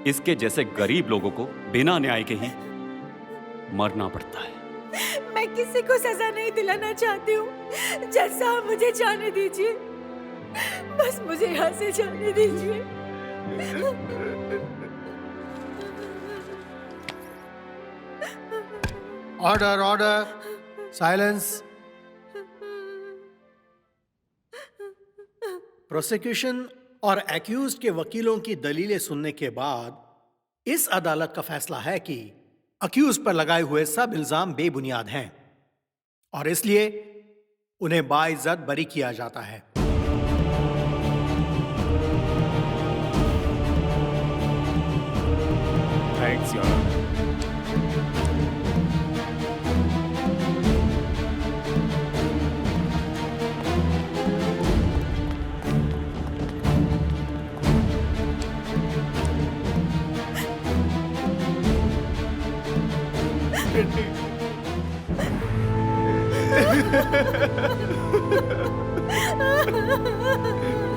इसके जैसे गरीब लोगों को बिना न्याय के ही मरना पड़ता है। मैं किसी को सजा नहीं दिलाना चाहती हूँ। जज साहब मुझे जाने दीजिए, बस मुझे यहाँ से जाने दीजिए। Order order, silence. प्रोसिक्यूशन और एक्यूज्ड के वकीलों की दलीलें सुनने के बाद इस अदालत का फैसला है कि अक्यूज पर लगाए हुए सब इल्जाम बेबुनियाद हैं और इसलिए उन्हें बाइज्जत बरी किया जाता है। Thanks your honour.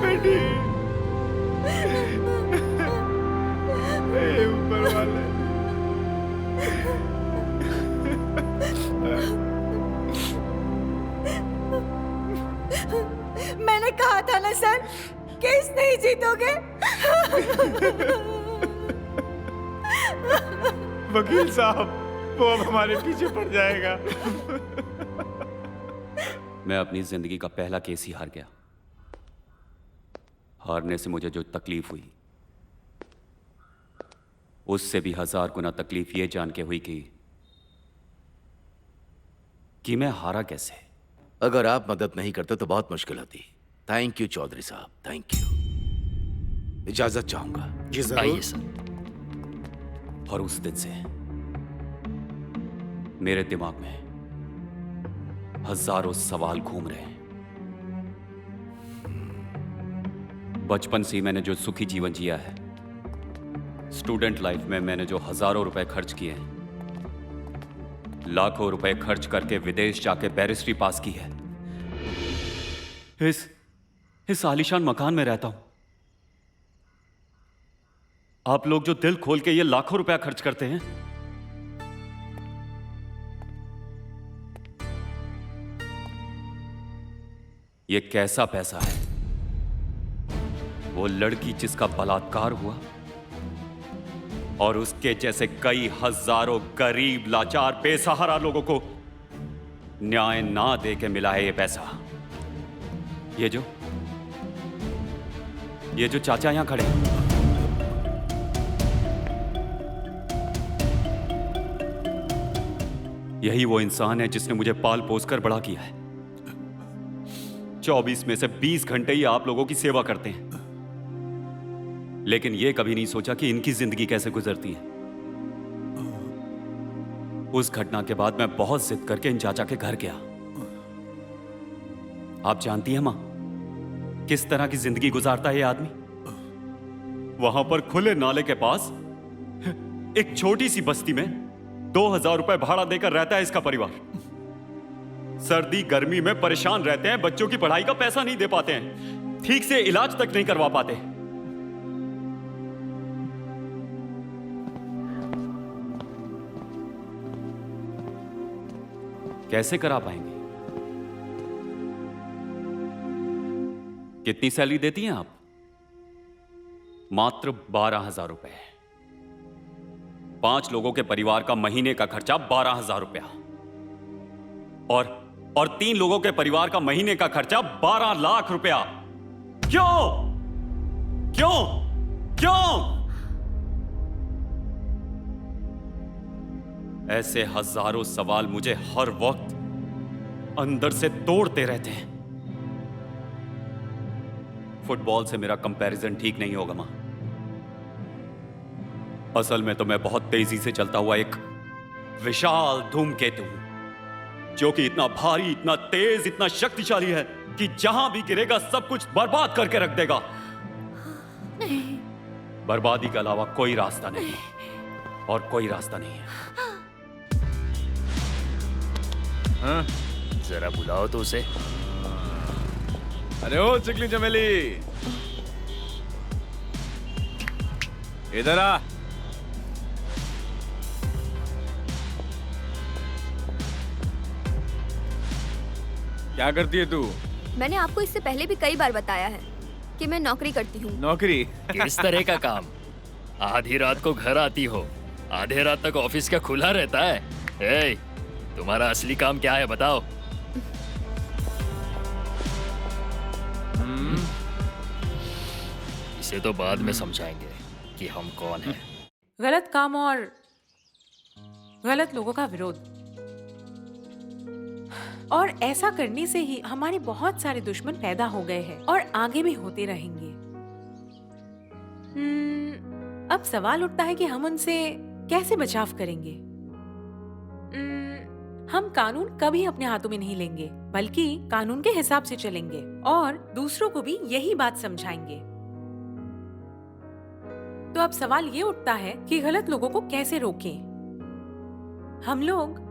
बेटी, हे ऊपर वाले। मैंने कहा था ना सर, केस नहीं जीतोगे। वकील साहब, वो अब हमारे पीछे पड़ जाएगा। मैं अपनी जिंदगी का पहला केस ही हार गया। हारने से मुझे जो तकलीफ हुई उससे भी 1000 गुना तकलीफ ये जान के हुई कि मैं हारा कैसे। अगर आप मदद नहीं करते तो बहुत मुश्किल होती। थैंक यू चौधरी साहब, थैंक यू। इजाजत चाहूंगा। जी जरूर। आइए सर। और उस दिन से मेरे दिमाग में हजारों सवाल घूम रहे हैं। बचपन से ही मैंने जो सुखी जीवन जिया है, स्टूडेंट लाइफ में मैंने जो हजारों रुपए खर्च किए हैं, लाखों रुपए खर्च करके विदेश जाके बैरिस्ट्री पास की है, इस आलीशान मकान में रहता हूं। आप लोग जो दिल खोल के ये लाखों रुपया खर्च करते हैं, ये कैसा पैसा है? वो लड़की जिसका बलात्कार हुआ और उसके जैसे कई हजारों गरीब, लाचार, बेसहारा लोगों को न्याय ना दे के मिला है ये पैसा। ये जो चाचा यहां खड़े हैं, यही वो इंसान है जिसने मुझे पाल पोस कर बड़ा किया है। 24 में से 20 घंटे ही आप लोगों की सेवा करते हैं, लेकिन ये कभी नहीं सोचा कि इनकी जिंदगी कैसे गुजरती है। उस घटना के बाद मैं बहुत जिद करके इन चाचा के घर गया। आप जानती हैं मां, किस तरह की जिंदगी गुजारता है ये आदमी? वहां पर खुले नाले के पास एक छोटी सी बस्ती में 2000 रुपए भाड़ा देकर रहता है इसका परिवार। सर्दी गर्मी में परेशान रहते हैं, बच्चों की पढ़ाई का पैसा नहीं दे पाते हैं, ठीक से इलाज तक नहीं करवा पाते। कैसे करा पाएंगे? कितनी सैलरी देती हैं आप? मात्र 12,000 रुपए। 5 लोगों के परिवार का महीने का खर्चा 12,000 रुपया और 3 लोगों के परिवार का महीने का खर्चा 12 लाख रुपया। क्यों क्यों क्यों? ऐसे हजारों सवाल मुझे हर वक्त अंदर से तोड़ते रहते हैं। फुटबॉल से मेरा कंपैरिजन ठीक नहीं होगा मां। असल में तो मैं बहुत तेजी से चलता हुआ एक विशाल धूमकेतु हूं, जो कि इतना भारी, इतना तेज, इतना शक्तिशाली है कि जहां भी गिरेगा सब कुछ बर्बाद करके रख देगा। नहीं। बर्बादी के अलावा कोई रास्ता नहीं और कोई रास्ता नहीं है। हाँ? जरा बुलाओ तो उसे। अरे ओ चिकली चमेली, इधर आ। क्या करती है तू? मैंने आपको इससे पहले भी कई बार बताया है कि मैं नौकरी करती हूँ। नौकरी? किस तरह का काम? आधी रात को घर आती हो, आधे रात तक ऑफिस का खुला रहता है। ए, तुम्हारा असली काम क्या है बताओ? इसे तो बाद में समझाएंगे कि हम कौन हैं। गलत काम और गलत लोगों का विरोध, और ऐसा करने से ही हमारे बहुत सारे दुश्मन पैदा हो गए हैं और आगे भी होते रहेंगे। अब सवाल उठता है कि हम उनसे कैसे बचाव करेंगे। हम कानून कभी अपने हाथों में नहीं लेंगे, बल्कि कानून के हिसाब से चलेंगे और दूसरों को भी यही बात समझाएंगे। तो अब सवाल ये उठता है कि गलत लोगों को कैसे रोकें। हम लोग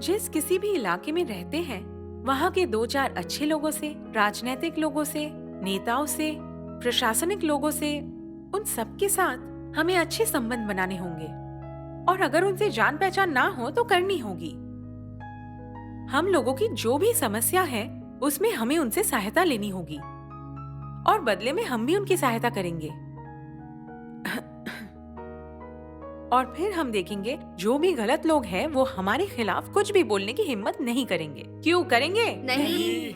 जिस किसी भी इलाके में रहते हैं, वहाँ के 2-4 अच्छे लोगों से, राजनीतिक लोगों से, नेताओं से, प्रशासनिक लोगों से, उन सब के साथ हमें अच्छे संबंध बनाने होंगे। और अगर उनसे जान पहचान ना हो तो करनी होगी। हम लोगों की जो भी समस्या है उसमें हमें उनसे सहायता लेनी होगी और बदले में हम भी उनकी सहायता करेंगे। और फिर हम देखेंगे जो भी गलत लोग हैं वो हमारे खिलाफ कुछ भी बोलने की हिम्मत नहीं करेंगे। क्यों करेंगे? नहीं।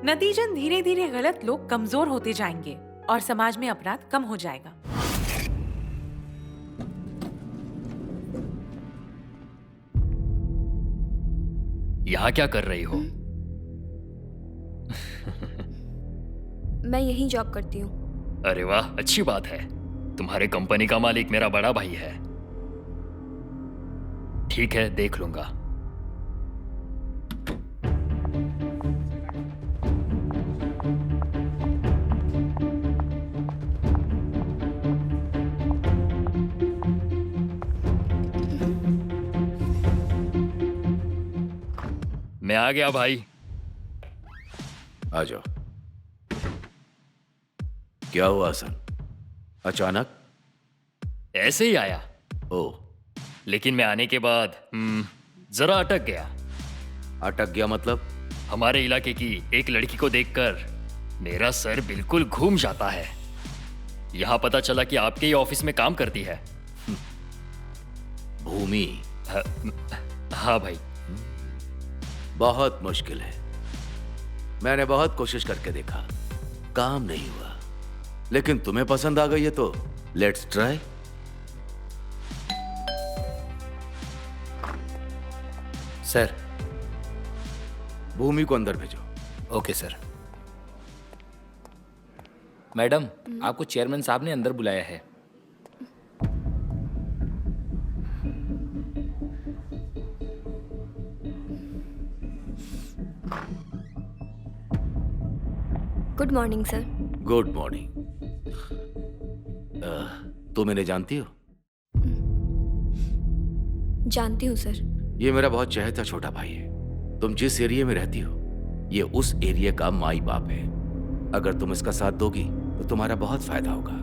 नतीजन धीरे धीरे गलत लोग कमजोर होते जाएंगे और समाज में अपराध कम हो जाएगा। यहाँ क्या कर रही हो? मैं यहीं जॉब करती हूँ। अरे वाह, अच्छी बात है। तुम्हारे कंपनी का मालिक मेरा बड़ा भाई है। ठीक है, देख लूंगा। मैं आ गया भाई। आ जाओ। क्या हुआ हसन, अचानक? ऐसे ही आया। ओह, लेकिन मैं आने के बाद जरा अटक गया। अटक गया मतलब? हमारे इलाके की एक लड़की को देखकर मेरा सर बिल्कुल घूम जाता है। यहाँ पता चला कि आपके ही ऑफिस में काम करती है। भूमि? हाँ भाई। बहुत मुश्किल है। मैंने बहुत कोशिश करके देखा, काम नहीं हुआ। लेकिन तुम्हें पसंद आ गई है तो लेट्स ट्राई। सर। भूमि को अंदर भेजो। Okay sir. मैडम, आपको चेयरमैन साहब ने अंदर बुलाया है। Good morning sir. Good morning. तुम इन्हें जानती हो? जानती हूँ सर। ये मेरा बहुत चहेता छोटा भाई है। तुम जिस एरिया में रहती हो ये उस एरिया का माई बाप है। अगर तुम इसका साथ दोगी तो तुम्हारा बहुत फायदा होगा।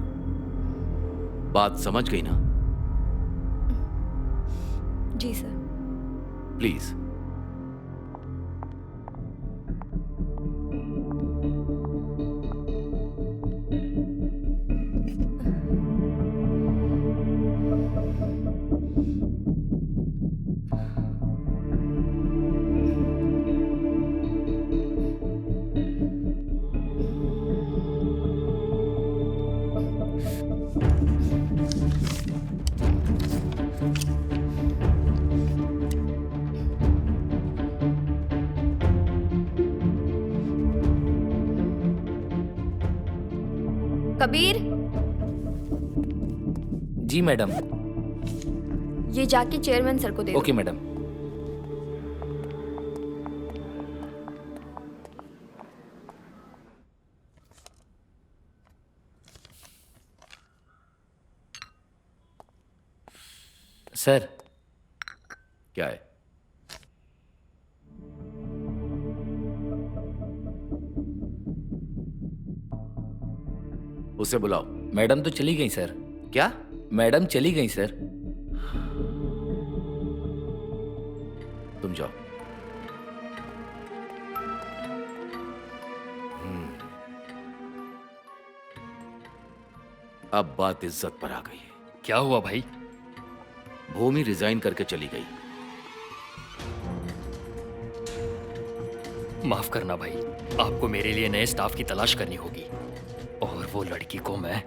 बात समझ गई ना? जी सर। प्लीज। कबीर, जी मैडम। ये जाके चेयरमैन सर को दे दो। Okay madam. सर। क्या है? उसे बुलाओ। मैडम तो चली गई सर। क्या? मैडम चली गई सर। तुम जाओ। अब बात इज्जत पर आ गई है। क्या हुआ भाई? भूमि रिजाइन करके चली गई। माफ करना भाई, आपको मेरे लिए नए स्टाफ की तलाश करनी होगी और वो लड़की को मैं